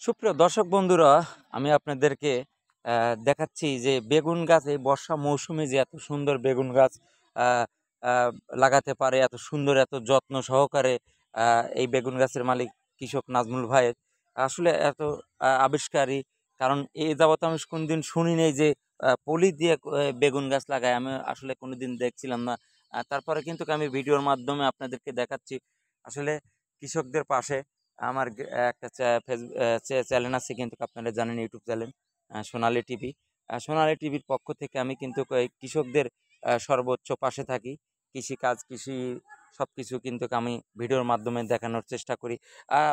সুপ্রিয় দর্শক বন্ধুরা, আমি আপনাদেরকে দেখাচ্ছি যে বেগুন গাছ এই বর্ষা মৌসুমে যে এত সুন্দর বেগুন গাছ আহ, আহ, লাগাতে পারে, এত সুন্দর এত যত্ন সহকারে এই বেগুন গাছের মালিক কৃষক নাজমুল ভাইয়ের আসলে এত আবিষ্কারী। কারণ এই যাবত আমি কোনদিন শুনি নেই যে পলি দিয়ে বেগুন গাছ লাগায়, আমি আসলে কোনোদিন দেখছিলাম না। তারপরে কিন্তু আমি ভিডিওর মাধ্যমে আপনাদেরকে দেখাচ্ছি আসলে কৃষকদের পাশে। আমার একটা চ্যানেল আছে, কিন্তু আপনারা জানেন, ইউটিউব চ্যানেল সোনালী টিভি। সোনালী টিভির পক্ষ থেকে আমি কিন্তু এই কৃষকদের সর্বোচ্চ পাশে থাকি। কৃষিকাজ, কৃষি সবকিছু কিন্তু আমি ভিডিওর মাধ্যমে দেখানোর চেষ্টা করি।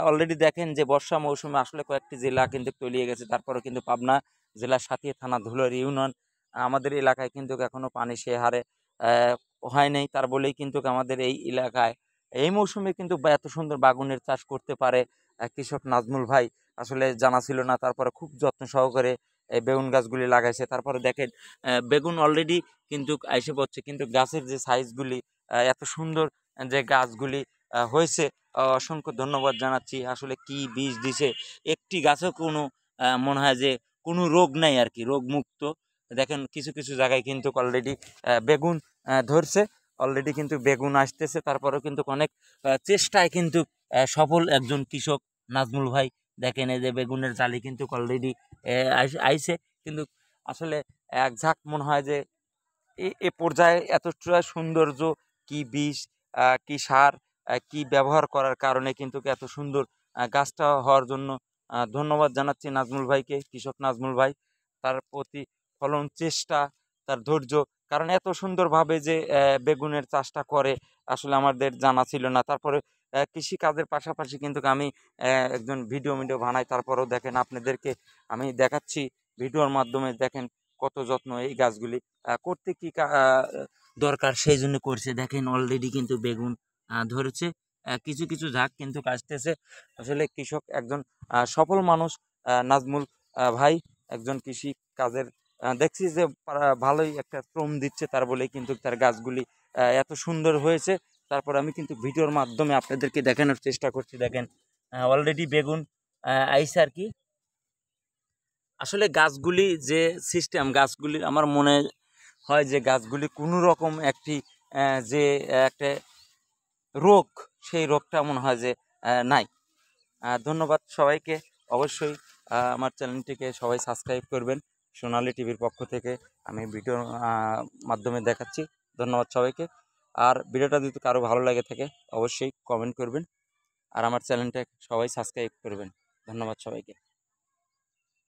অলরেডি দেখেন যে বর্ষা মৌসুমে আসলে কয়েকটি জেলা কিন্তু তলিয়ে গেছে, তারপরে কিন্তু পাবনা জেলার সাথিয়া থানা ধুলার ইউনিয়ন আমাদের এলাকায় কিন্তু এখনো পানি সে হারে আহ, হয় নাই। তার বলেই কিন্তু আমাদের এই এলাকায় এই মৌসুমে কিন্তু এত সুন্দর বাগুনের চাষ করতে পারে কৃষক নাজমুল ভাই আসলে জানা ছিল না। তারপরে খুব যত্ন সহকারে এই বেগুন গাছগুলি লাগাইছে। তারপরে দেখেন বেগুন অলরেডি কিন্তু এসে পড়ছে, কিন্তু গাছের যে সাইজগুলি এত সুন্দর যে গাছগুলি হয়েছে, অসংখ্য ধন্যবাদ জানাচ্ছি। আসলে কি বীজ দিছে, একটি গাছেও কোনো মনে হয় যে কোনো রোগ নাই আর কি, রোগ মুক্ত। দেখেন কিছু কিছু জায়গায় কিন্তু অলরেডি বেগুন ধরছে, অলরেডি কিন্তু বেগুন আসতেছে। তারপরেও কিন্তু অনেক চেষ্টায় কিন্তু সফল একজন কৃষক নাজমুল ভাই। দেখেন এই যে বেগুনের জালি কিন্তু অলরেডি আইছে, কিন্তু আসলে এক ঝাঁক মনে হয় যে এ পর্যায়ে এতটা সৌন্দর্য, কি বীজ, কি সার, কি ব্যবহার করার কারণে কিন্তু এত সুন্দর গাছটা হওয়ার জন্য ধন্যবাদ জানাচ্ছি নাজমুল ভাইকে, কৃষক নাজমুল ভাই। তার প্রতি ফলন চেষ্টা, তার ধৈর্য, কারণ এত সুন্দরভাবে যে বেগুনের চাষটা করে আসলে আমাদের জানা ছিল না। তারপরে কৃষি কাজের পাশাপাশি কিন্তু আমি একজন ভিডিও বানাই। তারপরেও দেখেন আপনাদেরকে আমি দেখাচ্ছি ভিডিওর মাধ্যমে, দেখেন কত যত্ন এই গাছগুলি করতে কি দরকার সেই জন্য করছে। দেখেন অলরেডি কিন্তু বেগুন ধরেছে, কিছু কিছু ঝাঁক কিন্তু কাটতেছে। আসলে কৃষক একজন সফল মানুষ নাজমুল ভাই, একজন কৃষি কাজের দেখছি যে ভালোই একটা শ্রম দিচ্ছে, তার বলেই কিন্তু তার গাছগুলি এত সুন্দর হয়েছে। তারপর আমি কিন্তু ভিডিওর মাধ্যমে আপনাদেরকে দেখানোর চেষ্টা করছি। দেখেন অলরেডি বেগুন আইসে আর কি। আসলে গাছগুলি যে সিস্টেম, গাছগুলি আমার মনে হয় যে গাছগুলি কোনো রকম একটি যে একটা রোগ, সেই রোগটা মনে হয় যে নাই। ধন্যবাদ সবাইকে। অবশ্যই আমার চ্যানেলটিকে সবাই সাবস্ক্রাইব করবেন। সোনালী টিভির পক্ষ থেকে আমি ভিডিও মাধ্যমে দেখাচ্ছি। ধন্যবাদ সবাইকে। আর ভিডিওটা যদি কারো ভালো লাগে থাকে অবশ্যই কমেন্ট করবেন, আর আমার চ্যানেলটা সবাই সাবস্ক্রাইব করবেন। ধন্যবাদ সবাইকে।